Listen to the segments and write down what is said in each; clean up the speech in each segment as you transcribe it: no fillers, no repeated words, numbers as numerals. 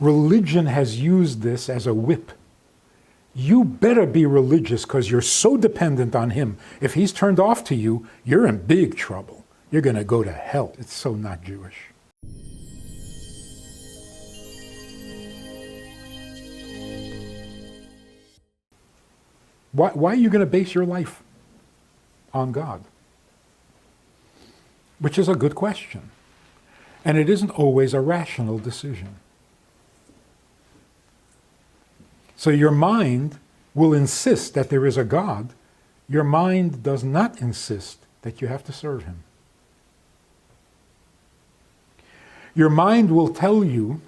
Religion has used this as a whip. You better be religious because you're so dependent on him. If he's turned off to you, you're in big trouble. You're going to go to hell. It's so not Jewish. Why are you going to base your life on God? Which is a good question. And it isn't always a rational decision. So your mind will insist that there is a God. Your mind does not insist that you have to serve him. Your mind will tell you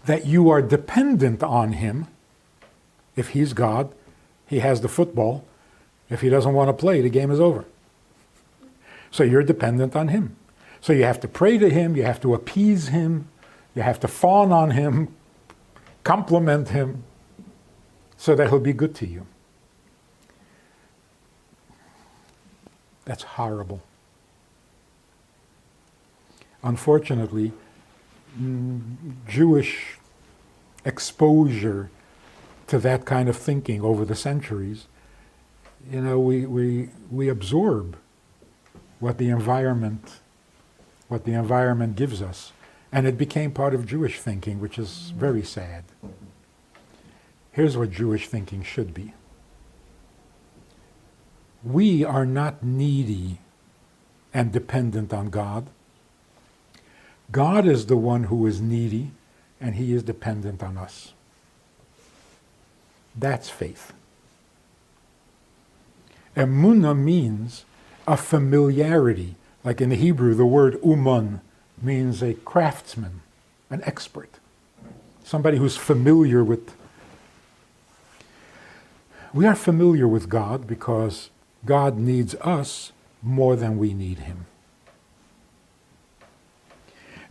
that you are dependent on him. If he's God, he has the football. If he doesn't want to play, the game is over. So you're dependent on him. So you have to pray to him, you have to appease him, you have to fawn on him, compliment him, so that he'll be good to you. That's horrible. Unfortunately, Jewish exposure to that kind of thinking over the centuries, we absorb what the environment gives us. And it became part of Jewish thinking, which is very sad. Here's what Jewish thinking should be. We are not needy and dependent on God. God is the one who is needy, and he is dependent on us. That's faith. Emunah means a familiarity. Like in the Hebrew, the word uman means a craftsman, an expert, somebody who's familiar with. We are familiar with God because God needs us more than we need him.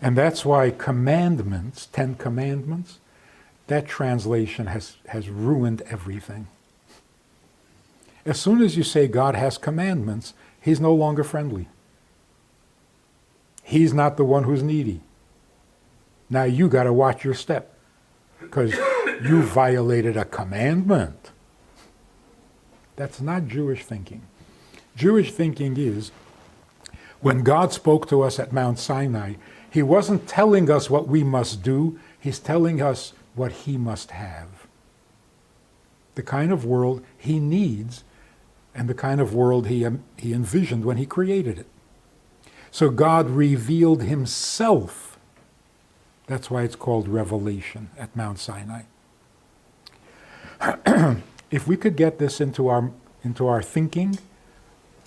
And that's why commandments, 10 commandments, that translation has ruined everything. As soon as you say God has commandments, he's no longer friendly. He's not the one who's needy. Now you got to watch your step because you violated a commandment. That's not Jewish thinking. Jewish thinking is, when God spoke to us at Mount Sinai, he wasn't telling us what we must do, he's telling us what he must have. The kind of world he needs and the kind of world he envisioned when he created it. So God revealed himself. That's why it's called revelation at Mount Sinai. If we could get this into our thinking,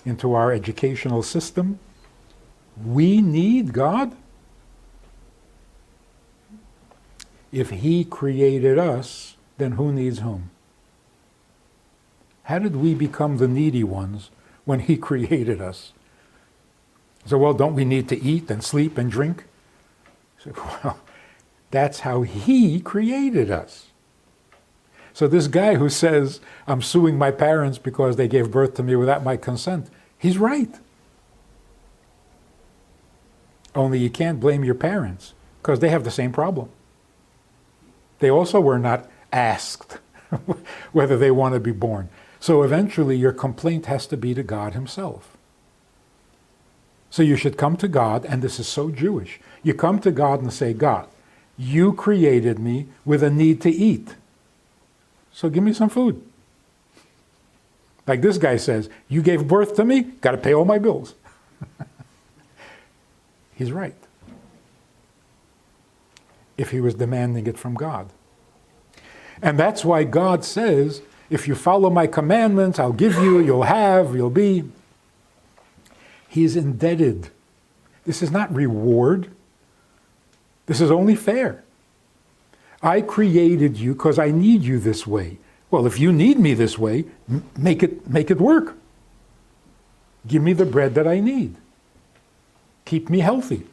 into our educational system, we need God. If he created us, then who needs whom? How did we become the needy ones when he created us? So, well, don't we need to eat and sleep and drink? So, well, that's how he created us. So this guy who says, I'm suing my parents because they gave birth to me without my consent, he's right. Only you can't blame your parents because they have the same problem. They also were not asked whether they want to be born. So eventually your complaint has to be to God himself. So you should come to God, and this is so Jewish. You come to God and say, God, you created me with a need to eat. So give me some food. Like this guy says, you gave birth to me, got to pay all my bills. He's right. If he was demanding it from God. And that's why God says, if you follow my commandments, I'll give you, you'll have, you'll be. He's indebted. This is not reward. This is only fair. I created you because I need you this way. Well, if you need me this way, make it work. Give me the bread that I need. Keep me healthy.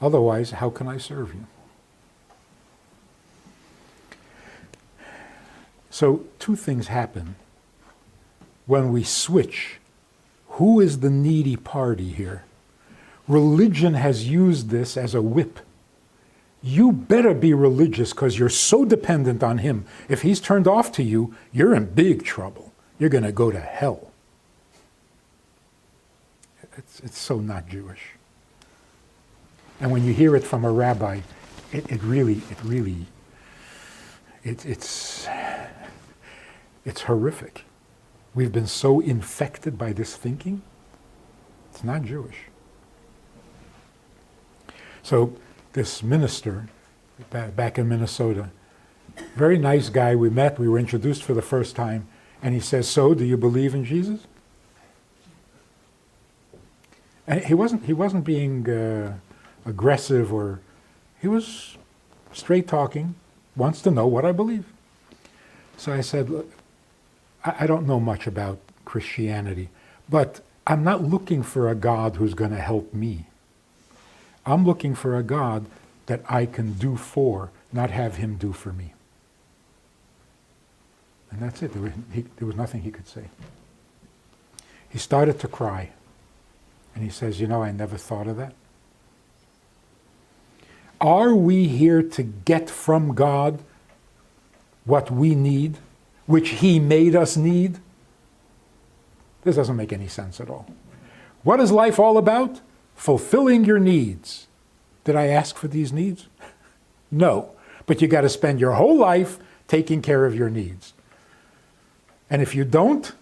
Otherwise, how can I serve you? So, two things happen when we switch. Who is the needy party here? Religion has used this as a whip. you better be religious because you're so dependent on him. If he's turned off to you, you're in big trouble. You're going to go to hell. It's so not Jewish. And when you hear it from a rabbi, it's horrific. We've been so infected by this thinking. It's not Jewish. So this minister back in Minnesota, very nice guy, we met, we were introduced for the first time, and he says, "So, do you believe in Jesus?" And he wasn't being aggressive, or he was straight talking, wants to know what I believe. So I said, "Look, I don't know much about Christianity, but I'm not looking for a God who's going to help me. I'm looking for a God that I can do for, not have him do for me." And that's it. There was nothing he could say. He started to cry. And he says, I never thought of that. Are we here to get from God what we need, which he made us need? This doesn't make any sense at all. What is life all about? Fulfilling your needs. Did I ask for these needs? No. But you got to spend your whole life taking care of your needs. And if you don't,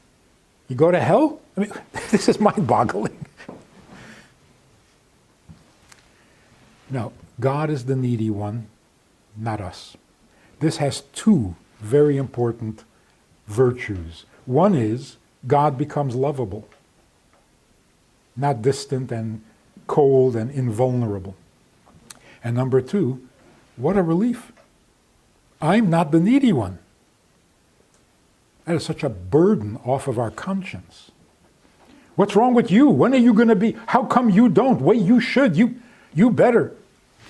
you go to hell? I mean, this is mind-boggling. No, God is the needy one, not us. This has two very important virtues. One is God becomes lovable, not distant and cold and invulnerable. And number two, what a relief. I'm not the needy one. That is such a burden off of our conscience. What's wrong with you? When are you going to be? How come you don't? Wait, you should. You better.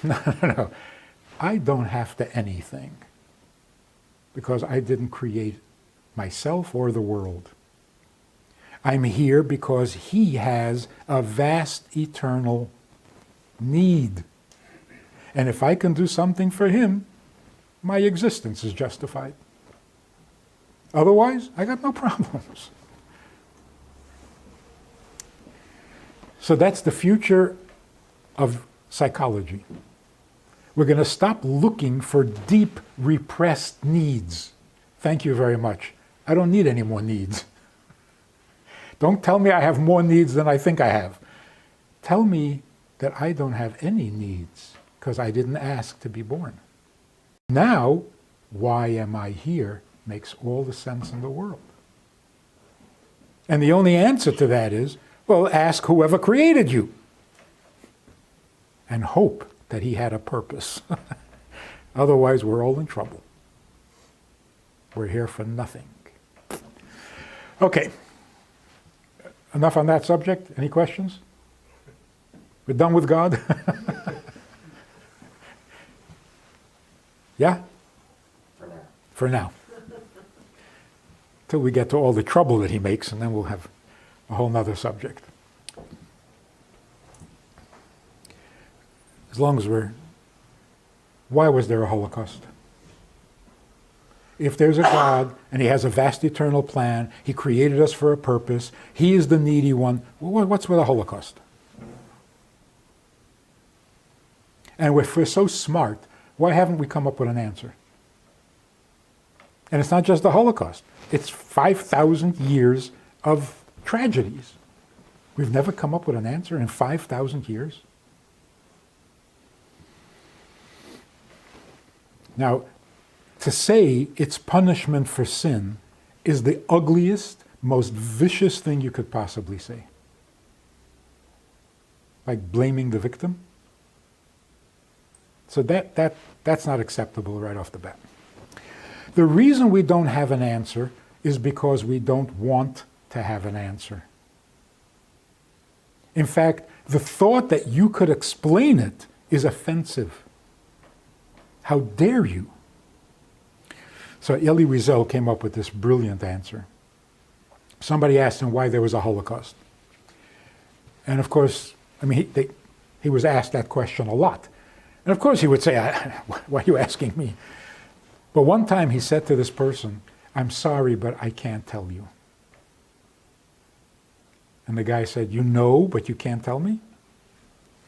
No. I don't have to anything because I didn't create myself or the world. I'm here because he has a vast eternal need. And if I can do something for him, my existence is justified. Otherwise, I got no problems. So that's the future of psychology. We're going to stop looking for deep repressed needs. Thank you very much. I don't need any more needs. Don't tell me I have more needs than I think I have. Tell me that I don't have any needs because I didn't ask to be born. Now, why am I here makes all the sense in the world. And the only answer to that is, well, ask whoever created you. And hope that he had a purpose. Otherwise, we're all in trouble. We're here for nothing. Okay. Enough on that subject. Any questions? We're done with God? Yeah? For now. For now. Till we get to all the trouble that he makes, and then we'll have a whole nother subject. As long as why was there a Holocaust? If there's a God and he has a vast eternal plan, he created us for a purpose, he is the needy one, what's with a Holocaust? And if we're so smart, why haven't we come up with an answer? And it's not just the Holocaust. It's 5,000 years of tragedies. We've never come up with an answer in 5,000 years. Now, to say it's punishment for sin is the ugliest, most vicious thing you could possibly say. Like blaming the victim. So that's not acceptable right off the bat. The reason we don't have an answer is because we don't want to have an answer. In fact, the thought that you could explain it is offensive. How dare you? So Elie Wiesel came up with this brilliant answer. Somebody asked him why there was a Holocaust. And of course, I mean, he was asked that question a lot. And of course he would say, why are you asking me? But one time he said to this person, I'm sorry, but I can't tell you. And the guy said, you know, but you can't tell me?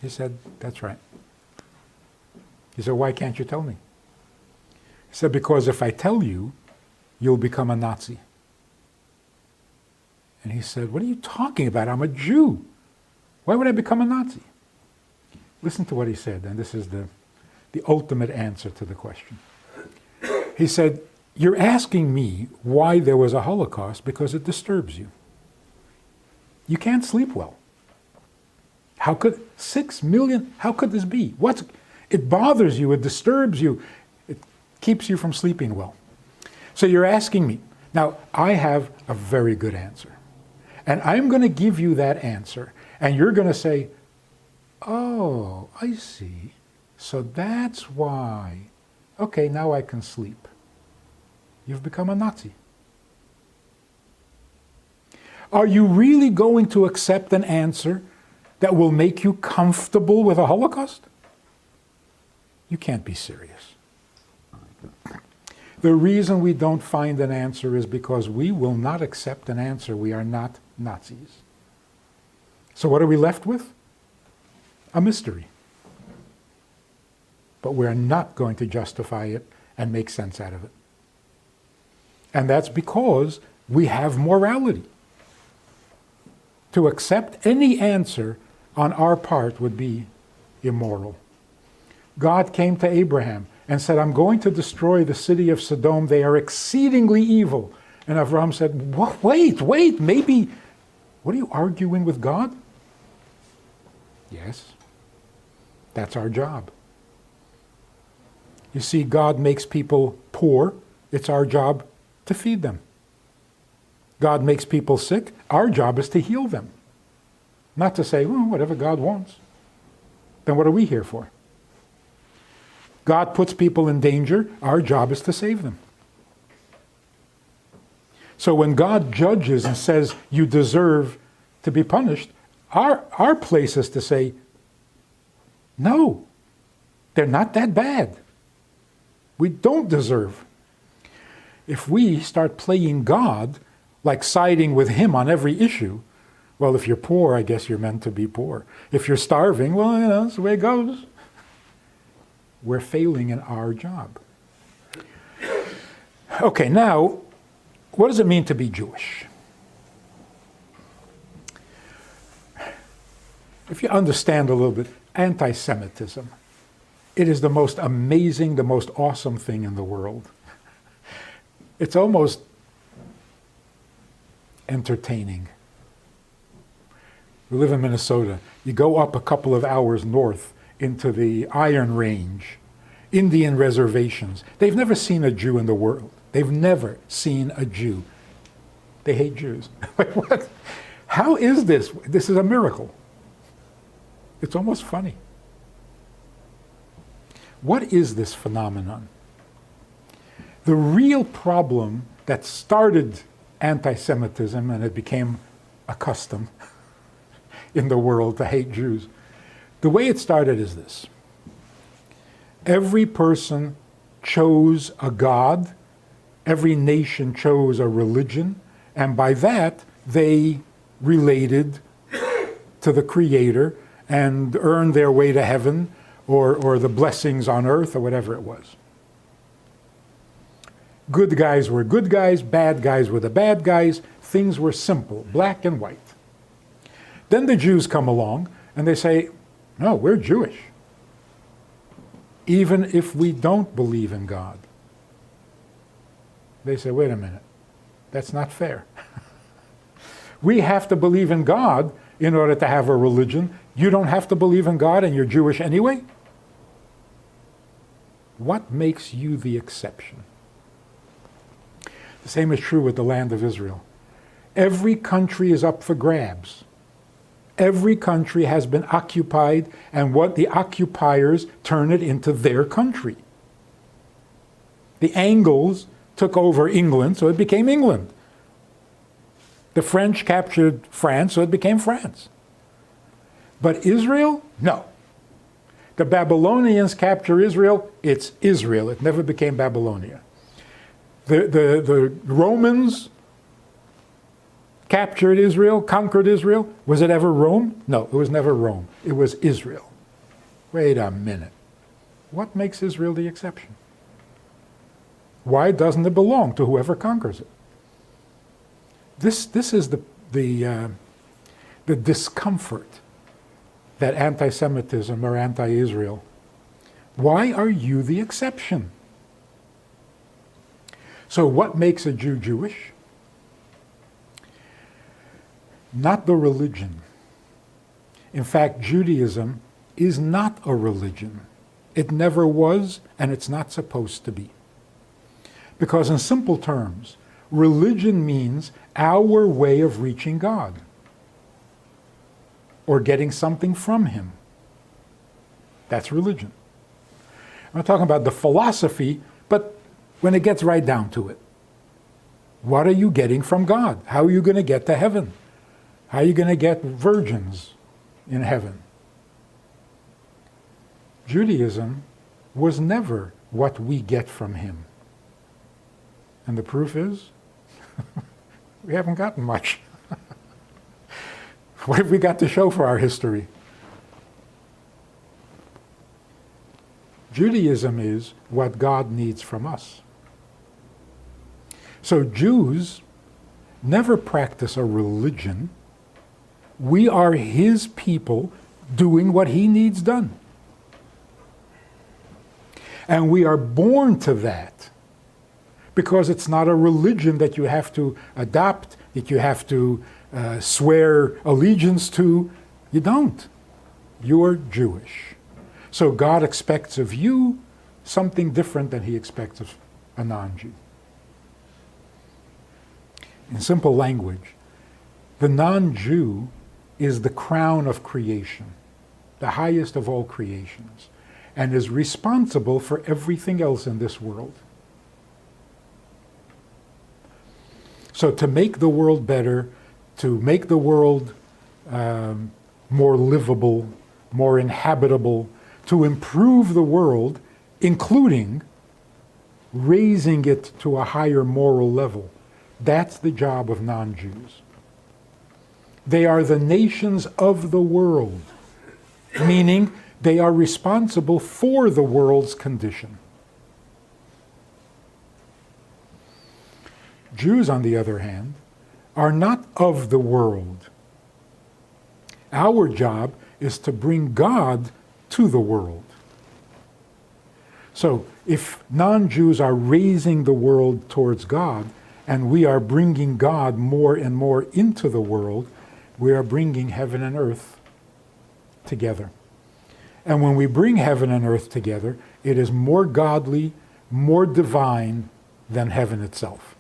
He said, that's right. He said, why can't you tell me? He said, because if I tell you, you'll become a Nazi. And he said, what are you talking about? I'm a Jew. Why would I become a Nazi? Listen to what he said, and this is the ultimate answer to the question. He said, you're asking me why there was a Holocaust because it disturbs you. You can't sleep well. How could 6 million, how could this be? It bothers you, it disturbs you, it keeps you from sleeping well. So you're asking me. Now, I have a very good answer. And I'm going to give you that answer. And you're going to say, oh, I see. So that's why. Okay, now I can sleep. You've become a Nazi. Are you really going to accept an answer that will make you comfortable with a Holocaust? You can't be serious. The reason we don't find an answer is because we will not accept an answer. We are not Nazis. So what are we left with? A mystery. But we're not going to justify it and make sense out of it. And that's because we have morality. To accept any answer on our part would be immoral. God came to Abraham and said, I'm going to destroy the city of Sodom. They are exceedingly evil. And Abraham said, wait, maybe, what are you arguing with God? Yes, that's our job. You see, God makes people poor. It's our job to feed them. God makes people sick. Our job is to heal them. Not to say, well, whatever God wants. Then what are we here for? God puts people in danger. Our job is to save them. So when God judges and says, you deserve to be punished, our place is to say, no, they're not that bad. We don't deserve. If we start playing God, like siding with him on every issue, well, if you're poor, I guess you're meant to be poor. If you're starving, well, that's the way it goes. We're failing in our job. Okay, now, what does it mean to be Jewish? If you understand a little bit, antiSemitism, it is the most amazing, the most awesome thing in the world. It's almost entertaining. We live in Minnesota. You go up a couple of hours north into the Iron Range, Indian reservations. They've never seen a Jew in the world. They've never seen a Jew. They hate Jews. What? How is this? This is a miracle. It's almost funny. What is this phenomenon? The real problem that started anti-Semitism, and it became a custom in the world to hate Jews, the way it started is this. Every person chose a god, every nation chose a religion, and by that they related to the Creator and earned their way to heaven or the blessings on earth or whatever it was. Good guys were good guys, bad guys were the bad guys. Things were simple, black and white. Then the Jews come along and they say, no, we're Jewish. Even if we don't believe in God. They say, wait a minute, that's not fair. We have to believe in God in order to have a religion. You don't have to believe in God and you're Jewish anyway? What makes you the exception? The same is true with the land of Israel. Every country is up for grabs. Every country has been occupied, and what the occupiers turn it into their country. The Angles took over England, so it became England. The French captured France, so it became France. But Israel? No. The Babylonians capture Israel, it's Israel. It never became Babylonia. The Romans captured Israel, conquered Israel. Was it ever Rome? No, it was never Rome. It was Israel. Wait a minute. What makes Israel the exception? Why doesn't it belong to whoever conquers it? This is the discomfort that anti-Semitism or anti-Israel. Why are you the exception? So what makes a Jew Jewish? Not the religion. In fact, Judaism is not a religion. It never was, and it's not supposed to be. Because in simple terms, religion means our way of reaching God or getting something from Him. That's religion. I'm not talking about the philosophy, but when it gets right down to it, what are you getting from God? How are you going to get to heaven? How are you going to get virgins in heaven? Judaism was never what we get from Him. And the proof is, we haven't gotten much. What have we got to show for our history? Judaism is what God needs from us. So Jews never practice a religion. We are His people doing what He needs done. And we are born to that because it's not a religion that you have to adopt, that you have to swear allegiance to. You don't. You're Jewish. So God expects of you something different than He expects of a non-Jew. In simple language, the non-Jew is the crown of creation, the highest of all creations, and is responsible for everything else in this world. So to make the world better, to make the world more livable, more inhabitable, to improve the world, including raising it to a higher moral level, that's the job of non-Jews. They are the nations of the world, meaning they are responsible for the world's condition. Jews, on the other hand, are not of the world. Our job is to bring God to the world. So if non-Jews are raising the world towards God, and we are bringing God more and more into the world, we are bringing heaven and earth together. And when we bring heaven and earth together, it is more godly, more divine than heaven itself.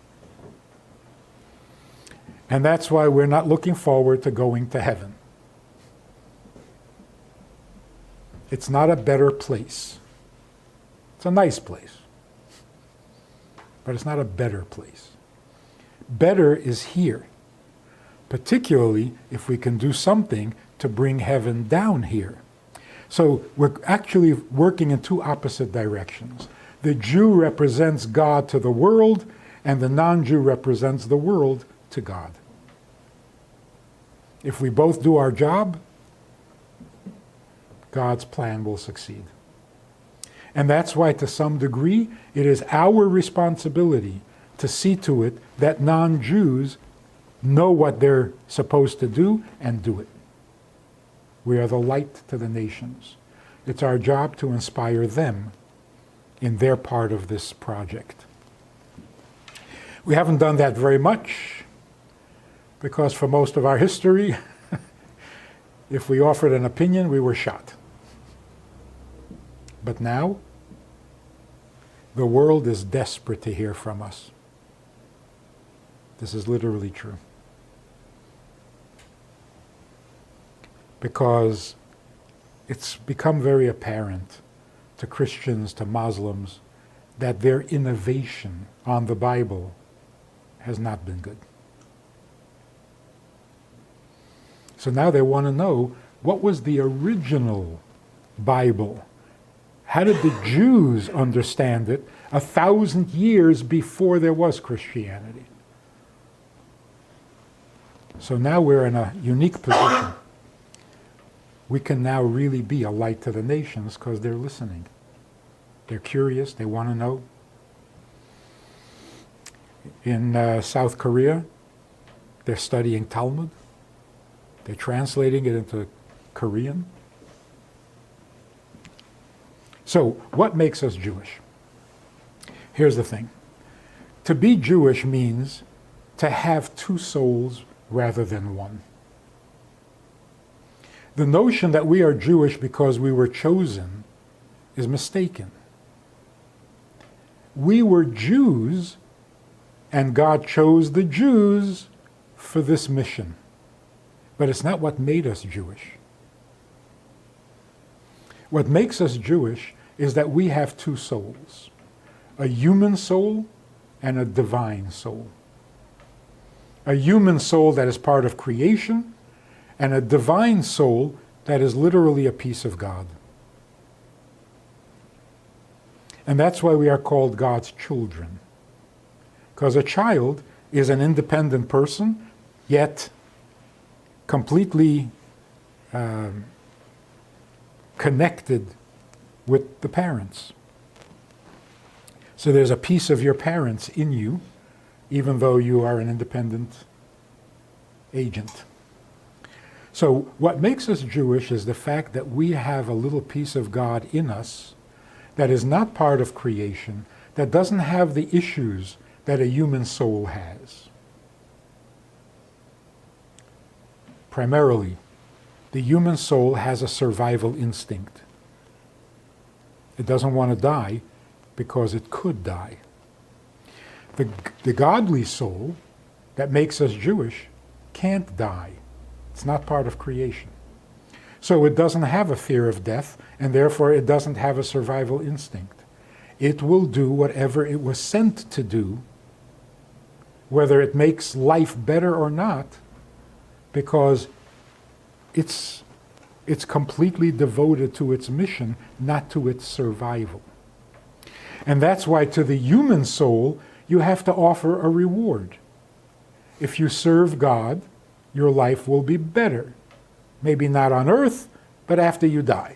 And that's why we're not looking forward to going to heaven. It's not a better place. It's a nice place. But it's not a better place. Better is here, particularly if we can do something to bring heaven down here. So we're actually working in two opposite directions. The Jew represents God to the world, and the non-Jew represents the world to God. If we both do our job, God's plan will succeed. And that's why, to some degree, it is our responsibility to see to it that non-Jews know what they're supposed to do and do it. We are the light to the nations. It's our job to inspire them in their part of this project. We haven't done that very much because for most of our history, if we offered an opinion, we were shot. But now, the world is desperate to hear from us. This is literally true. Because it's become very apparent to Christians, to Muslims, that their innovation on the Bible has not been good. So now they want to know, what was the original Bible? How did the Jews understand it 1,000 years before there was Christianity? So now we're in a unique position. We can now really be a light to the nations because they're listening. They're curious, they want to know. In South Korea, they're studying Talmud. They're translating it into Korean. So, what makes us Jewish? Here's the thing. To be Jewish means to have two souls rather than one. The notion that we are Jewish because we were chosen is mistaken. We were Jews, and God chose the Jews for this mission. But it's not what made us Jewish. What makes us Jewish is that we have two souls, a human soul and a divine soul. A human soul that is part of creation, and a divine soul that is literally a piece of God. And that's why we are called God's children. Because a child is an independent person, yet completely connected with the parents. So there's a piece of your parents in you, even though you are an independent agent. So what makes us Jewish is the fact that we have a little piece of God in us that is not part of creation, that doesn't have the issues that a human soul has. Primarily, the human soul has a survival instinct. It doesn't want to die because it could die. The godly soul that makes us Jewish can't die. It's not part of creation. So it doesn't have a fear of death, and therefore it doesn't have a survival instinct. It will do whatever it was sent to do, whether it makes life better or not, because it's completely devoted to its mission, not to its survival. And that's why to the human soul, you have to offer a reward. If you serve God, your life will be better. Maybe not on earth, but after you die.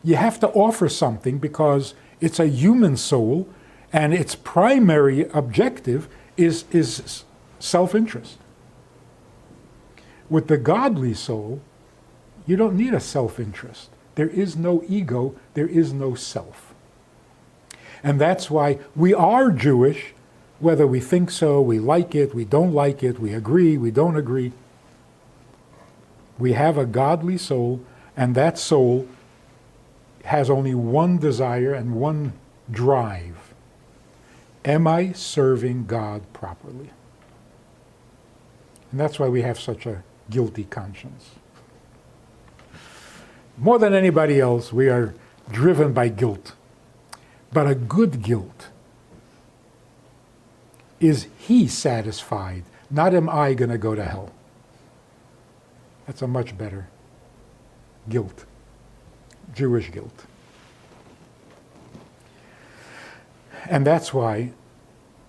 You have to offer something because it's a human soul, and its primary objective is self-interest. With the godly soul, you don't need a self-interest. There is no ego, there is no self. And that's why we are Jewish, whether we think so, we like it, we don't like it, we agree, we don't agree. We have a godly soul, and that soul has only one desire and one drive. Am I serving God properly? And that's why we have such a guilty conscience. More than anybody else, we are driven by guilt. But a good guilt is he satisfied, not am I going to go to hell. That's a much better guilt, Jewish guilt. And that's why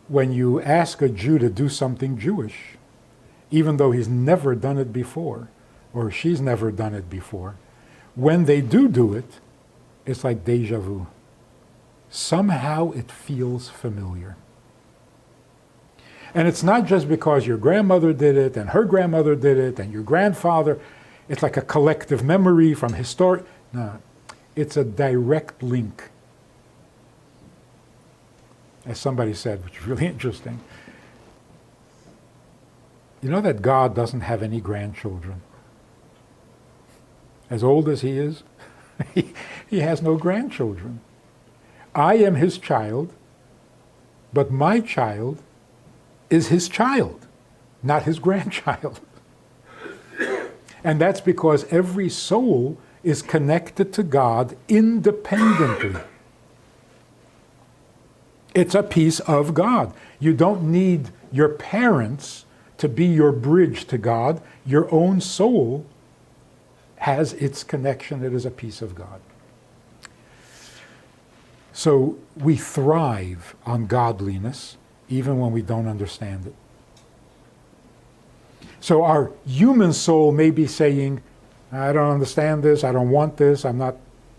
when you ask a Jew to do something Jewish, even though he's never done it before, or she's never done it before, when they do it, it's like deja vu. Somehow it feels familiar. And it's not just because your grandmother did it, and her grandmother did it, and your grandfather. It's like a collective memory from historic. No, it's a direct link. As somebody said, which is really interesting. You know that God doesn't have any grandchildren. As old as he is, he has no grandchildren. I am his child, but my child is his child, not his grandchild. And that's because every soul is connected to God independently. It's a piece of God. You don't need your parents to be your bridge to God. Your own soul has its connection. It is a piece of God. So we thrive on godliness even when we don't understand it. So our human soul may be saying, I don't understand this, I don't want this, I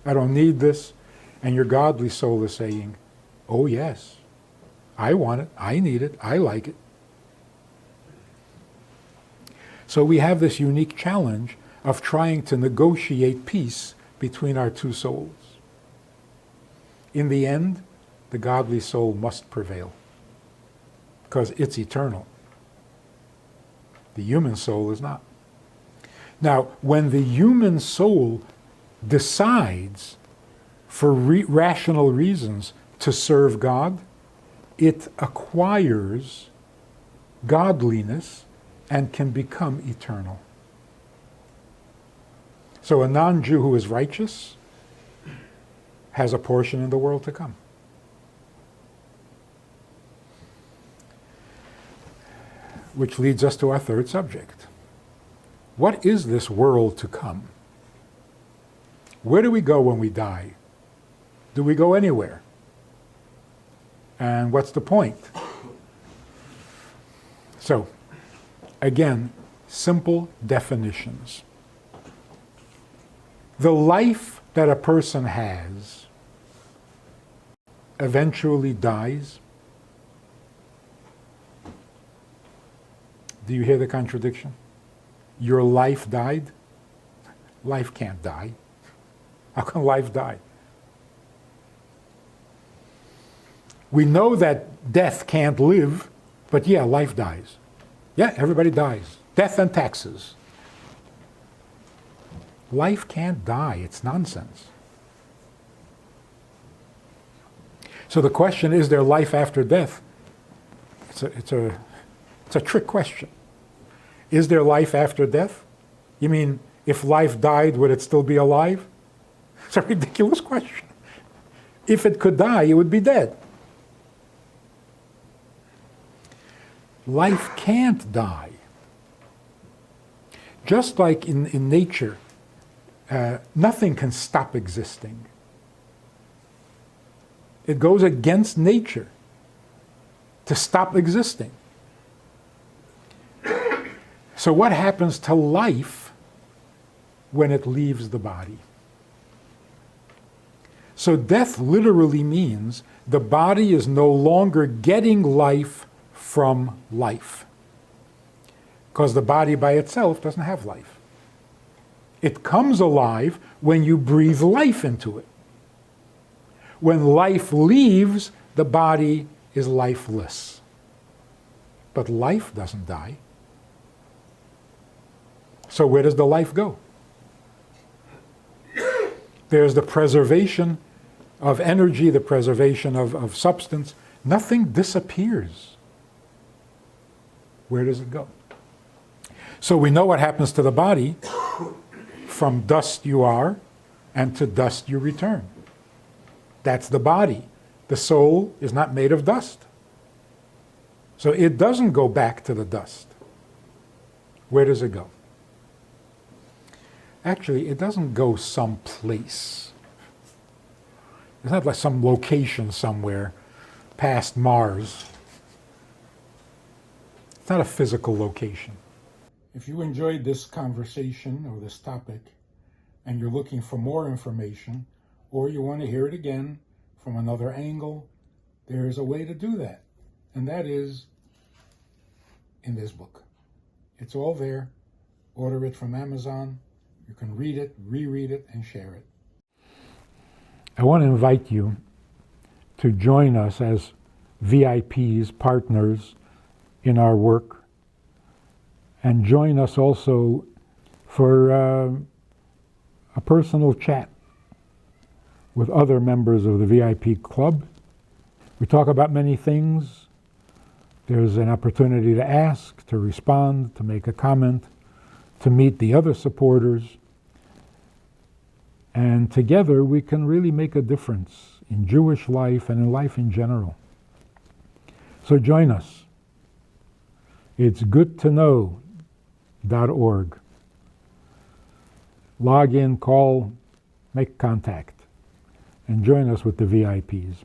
don't need this. And your godly soul is saying, oh yes, I want it, I need it, I like it. So we have this unique challenge of trying to negotiate peace between our two souls. In the end, the godly soul must prevail because it's eternal. The human soul is not. Now, when the human soul decides for rational reasons to serve God, it acquires godliness and can become eternal. So a non-Jew who is righteous has a portion in the world to come. Which leads us to our third subject. What is this world to come? Where do we go when we die? Do we go anywhere? And what's the point? So, again, simple definitions. The life that a person has eventually dies. Do you hear the contradiction? Your life died? Life can't die. How can life die? We know that death can't live, but yeah, life dies. Yeah, everybody dies. Death and taxes. Life can't die. It's nonsense. So the question, is there life after death? It's a trick question. Is there life after death? You mean, if life died, would it still be alive? It's a ridiculous question. If it could die, it would be dead. Life can't die. Just like in nature, nothing can stop existing. It goes against nature to stop existing. So what happens to life when it leaves the body? So death literally means the body is no longer getting life from life, because the body by itself doesn't have life. It comes alive when you breathe life into it. When life leaves, the body is lifeless. But life doesn't die. So where does the life go? There's the preservation of energy, the preservation of substance. Nothing disappears. Where does it go? So we know what happens to the body. From dust you are, and to dust you return. That's the body. The soul is not made of dust. So it doesn't go back to the dust. Where does it go? Actually, it doesn't go someplace. It's not like some location somewhere past Mars. It's not a physical location. If you enjoyed this conversation or this topic and you're looking for more information, or you want to hear it again from another angle, there is a way to do that. And that is in this book. It's all there. Order it from Amazon. You can read it, reread it, and share it. I want to invite you to join us as VIPs, partners in our work, and join us also for a personal chat with other members of the VIP club. We talk about many things. There's an opportunity to ask, to respond, to make a comment, to meet the other supporters. And together we can really make a difference in Jewish life and in life in general. So join us. It's goodtoknow.org. Log in, call, make contact, and join us with the VIPs.